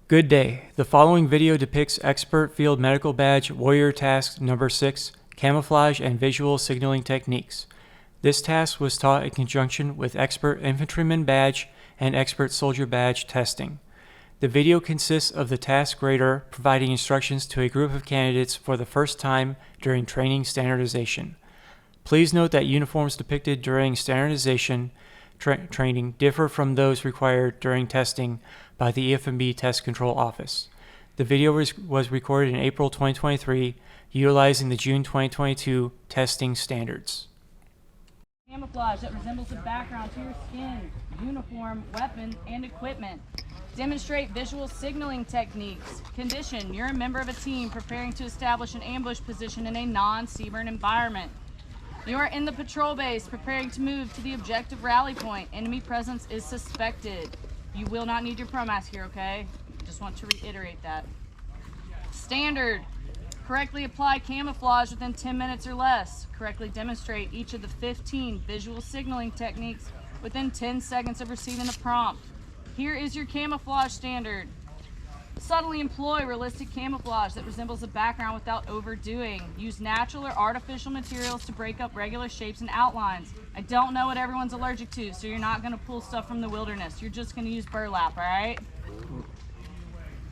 Good day. The following video depicts Expert Field Medical Badge Warrior Task Number 6, Camouflage and Visual Signaling Techniques. This task was taught in conjunction with Expert Infantryman Badge and Expert Soldier Badge testing. The video consists of the task grader providing instructions to a group of candidates for the first time during training standardization. Please note that uniforms depicted during standardization training differ from those required during testing by the EFMB Test Control Office. The video was recorded in April 2023, utilizing the June 2022 testing standards. Camouflage that resembles a background to your skin, uniform, weapon, and equipment. Demonstrate visual signaling techniques. Condition: you're a member of a team preparing to establish an ambush position in a non-CBRN environment. You are in the patrol base preparing to move to the objective rally point. Enemy presence is suspected. You will not need your pro mask here, okay? Just want to reiterate that. Standard: correctly apply camouflage within 10 minutes or less. Correctly demonstrate each of the 15 visual signaling techniques within 10 seconds of receiving the prompt. Here is your camouflage standard. Subtly employ realistic camouflage that resembles a background without overdoing. Use natural or artificial materials to break up regular shapes and outlines. I don't know what everyone's allergic to, so you're not going to pull stuff from the wilderness. You're just going to use burlap, all right?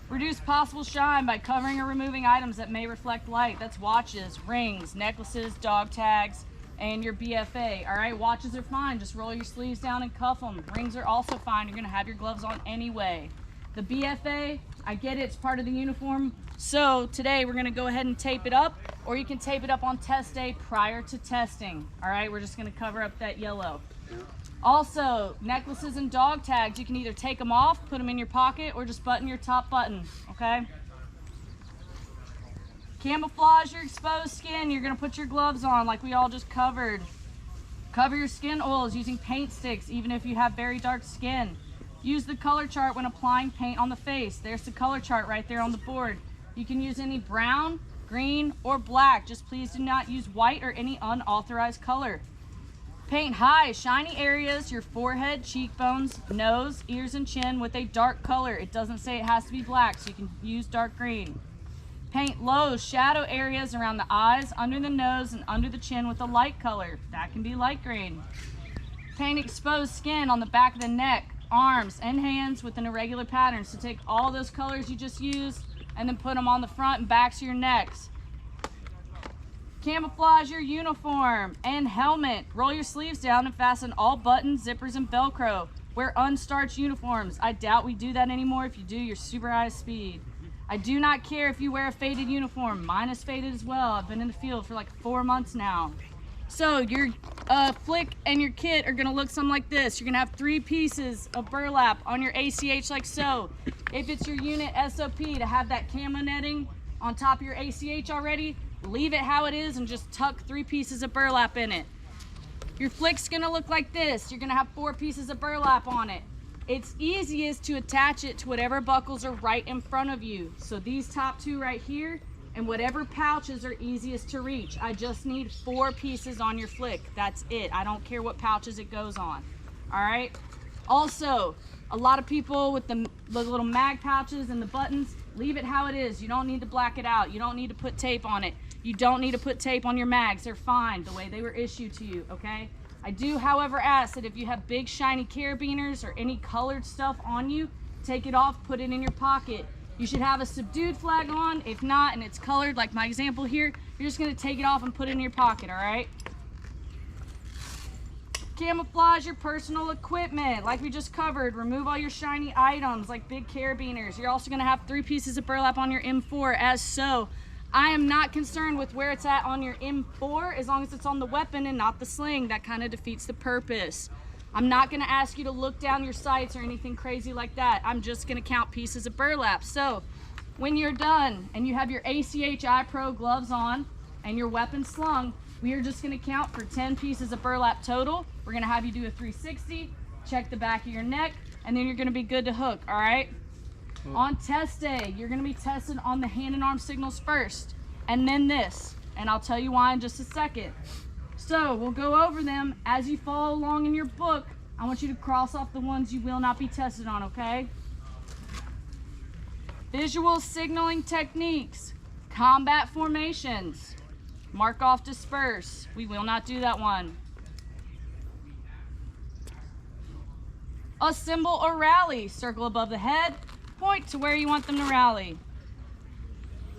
Reduce possible shine by covering or removing items that may reflect light. That's watches, rings, necklaces, dog tags, and your BFA. All right, watches are fine. Just roll your sleeves down and cuff them. Rings are also fine. You're going to have your gloves on anyway. The BFA, I get it, it's part of the uniform. So today we're going to go ahead and tape it up, or you can tape it up on test day prior to testing. All right, we're just going to cover up that yellow. Also, necklaces and dog tags, you can either take them off, put them in your pocket, or just button your top button, okay? Camouflage your exposed skin. You're going to put your gloves on like we all just covered. Cover your skin oils using paint sticks, even if you have very dark skin. Use the color chart when applying paint on the face. There's the color chart right there on the board. You can use any brown, green, or black. Just please do not use white or any unauthorized color. Paint high, shiny areas, your forehead, cheekbones, nose, ears, and chin with a dark color. It doesn't say it has to be black, so you can use dark green. Paint low, shadow areas around the eyes, under the nose, and under the chin with a light color. That can be light green. Paint exposed skin on the back of the neck, arms, and hands with an irregular pattern. So take all those colors you just used and then put them on the front and backs of your necks. Camouflage your uniform and helmet. Roll your sleeves down and fasten all buttons, zippers, and Velcro. Wear unstarched uniforms. I doubt we do that anymore. If you do, you're super high speed. I do not care if you wear a faded uniform. Mine is faded as well. I've been in the field for like 4 months now. So your flick and your kit are gonna look something like this. You're gonna have 3 pieces of burlap on your ACH like so. If it's your unit SOP to have that camo netting on top of your ACH already, leave it how it is and just tuck 3 pieces of burlap in it. Your flick's gonna look like this. You're gonna have 4 pieces of burlap on it. It's easiest to attach it to whatever buckles are right in front of you. So these top 2 right here, and whatever pouches are easiest to reach. I just need 4 pieces on your flick. That's it. I don't care what pouches it goes on. All right. Also, a lot of people with the little mag pouches and the buttons, leave it how it is. You don't need to black it out. You don't need to put tape on it. You don't need to put tape on your mags. They're fine the way they were issued to you, okay? I do, however, ask that if you have big shiny carabiners or any colored stuff on you, take it off, put it in your pocket. You should have a subdued flag on. If not, and it's colored like my example here, you're just gonna take it off and put it in your pocket, all right? Camouflage your personal equipment. Like we just covered, remove all your shiny items like big carabiners. You're also gonna have 3 pieces of burlap on your M4 as so. I am not concerned with where it's at on your M4 as long as it's on the weapon and not the sling. That kind of defeats the purpose. I'm not gonna ask you to look down your sights or anything crazy like that. I'm just gonna count pieces of burlap. So when you're done and you have your ACH iPro gloves on and your weapon slung, we are just gonna count for 10 pieces of burlap total. We're gonna have you do a 360, check the back of your neck, and then you're gonna be good to hook, all right? On test day, you're gonna be tested on the hand and arm signals first, and then this, and I'll tell you why in just a second. So we'll go over them as you follow along in your book. I want you to cross off the ones you will not be tested on, okay? Visual signaling techniques, combat formations, mark off, disperse. We will not do that one. Assemble or rally, circle above the head, point to where you want them to rally.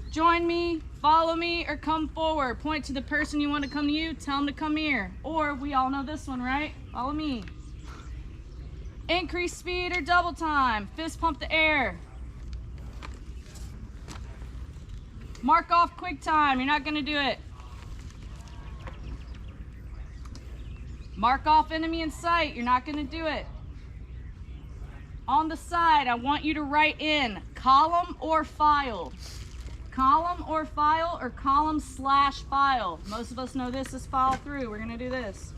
Join me, follow me, or come forward. Point to the person you want to come to you, tell them to come here. Or we all know this one, right? Follow me. Increase speed or double time, fist pump the air. Mark off quick time, you're not gonna do it. Mark off enemy in sight, you're not gonna do it. On the side, I want you to write in column or file. Column or file, or column/file. Most of us know this is file through. We're gonna do this.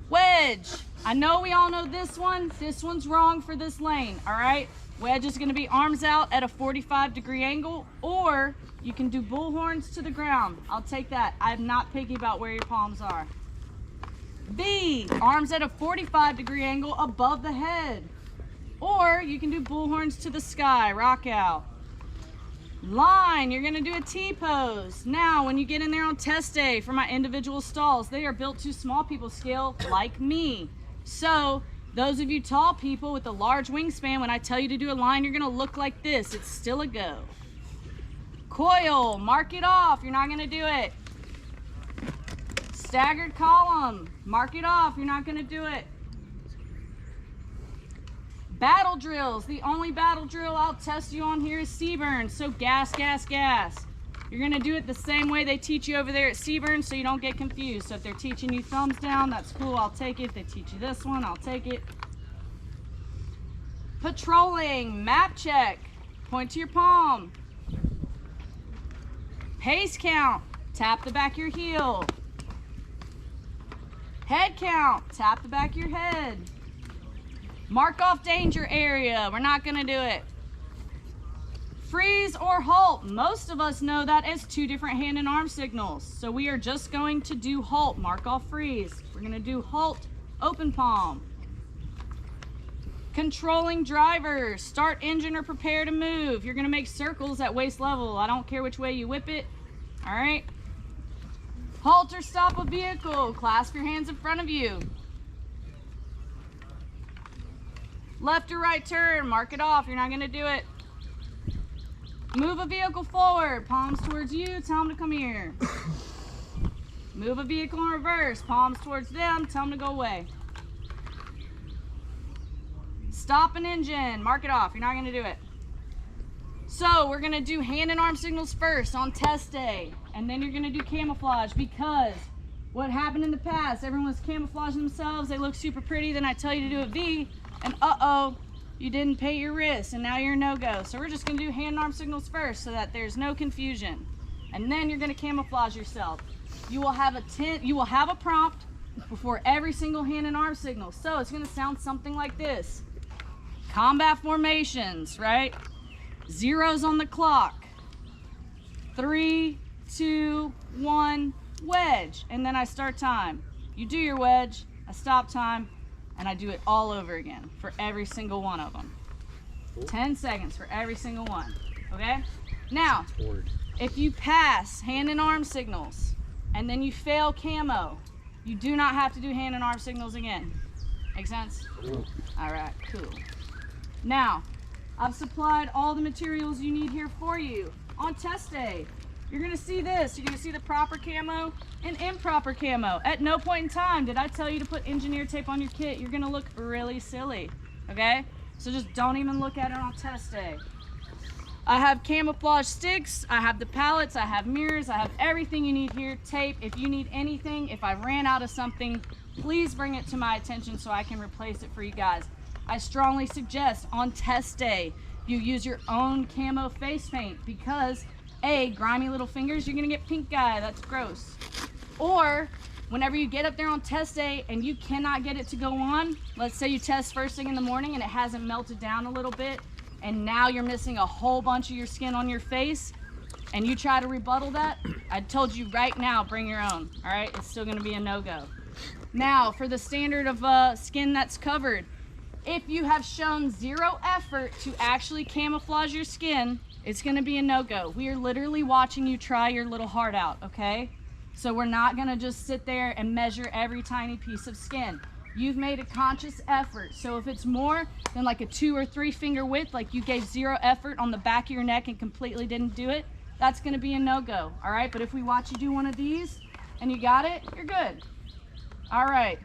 Wedge. I know we all know this one. This one's wrong for this lane, all right? Wedge is gonna be arms out at a 45-degree angle, or you can do bullhorns to the ground. I'll take that. I'm not picky about where your palms are. V, arms at a 45-degree angle above the head. Or you can do bullhorns to the sky, rock out. Line, you're gonna do a T-pose. Now, when you get in there on test day for my individual stalls, they are built to small people scale like me. So, those of you tall people with a large wingspan, when I tell you to do a line, you're gonna look like this. It's still a go. Coil, mark it off, you're not gonna do it. Staggered column, mark it off, you're not gonna do it. Battle drills, the only battle drill I'll test you on here is Seaburn, so gas, gas, gas. You're gonna do it the same way they teach you over there at Seaburn so you don't get confused. So if they're teaching you thumbs down, that's cool, I'll take it. If they teach you this one, I'll take it. Patrolling, map check, point to your palm. Pace count, tap the back of your heel. Head count, tap the back of your head. Mark off danger area, we're not gonna do it. Freeze or halt, most of us know that as two different hand and arm signals. So we are just going to do halt, mark off freeze. We're gonna do halt, open palm. Controlling drivers, start engine or prepare to move. You're gonna make circles at waist level. I don't care which way you whip it, all right? Halt or stop a vehicle, clasp your hands in front of you. Left or right turn, mark it off, you're not gonna do it. Move a vehicle forward, palms towards you, tell them to come here. Move a vehicle in reverse, palms towards them, tell them to go away. Stop an engine, mark it off, you're not gonna do it. So we're gonna do hand and arm signals first on test day, and then you're gonna do camouflage, because what happened in the past, everyone was camouflaging themselves, they look super pretty, then I tell you to do a V, and uh-oh, you didn't pay your wrist, and now you're a no-go. So we're just gonna do hand and arm signals first so that there's no confusion. And then you're gonna camouflage yourself. You will have a prompt before every single hand and arm signal. So it's gonna sound something like this. Combat formations, right? Zeros on the clock. 3, 2, 1, wedge. And then I start time. You do your wedge, I stop time, and I do it all over again for every single one of them. 10 seconds for every single one, okay? Now, if you pass hand and arm signals and then you fail camo, you do not have to do hand and arm signals again. Make sense? All right, cool. Now, I've supplied all the materials you need here for you. On test day, you're gonna see this. You're gonna see the proper camo and improper camo. At no point in time did I tell you to put engineer tape on your kit. You're gonna look really silly, okay? So just don't even look at it on test day. I have camouflage sticks, I have the pallets, I have mirrors, I have everything you need here, tape. If you need anything, if I ran out of something, please bring it to my attention so I can replace it for you guys. I strongly suggest on test day, you use your own camo face paint, because A, grimy little fingers, you're gonna get pink eye, that's gross. Or, whenever you get up there on test day and you cannot get it to go on, let's say you test first thing in the morning and it hasn't melted down a little bit, and now you're missing a whole bunch of your skin on your face, and you try to rebuttal that, I told you right now, bring your own, all right? It's still gonna be a no-go. Now, for the standard of skin that's covered, If you have shown zero effort to actually camouflage your skin, it's gonna be a no-go. We are literally watching you try your little heart out, okay? So we're not gonna just sit there and measure every tiny piece of skin. You've made a conscious effort. So if it's more than like a 2 or 3 finger width, like you gave zero effort on the back of your neck and completely didn't do it, that's gonna be a no-go, all right? But if we watch you do one of these and you got it, you're good. All right.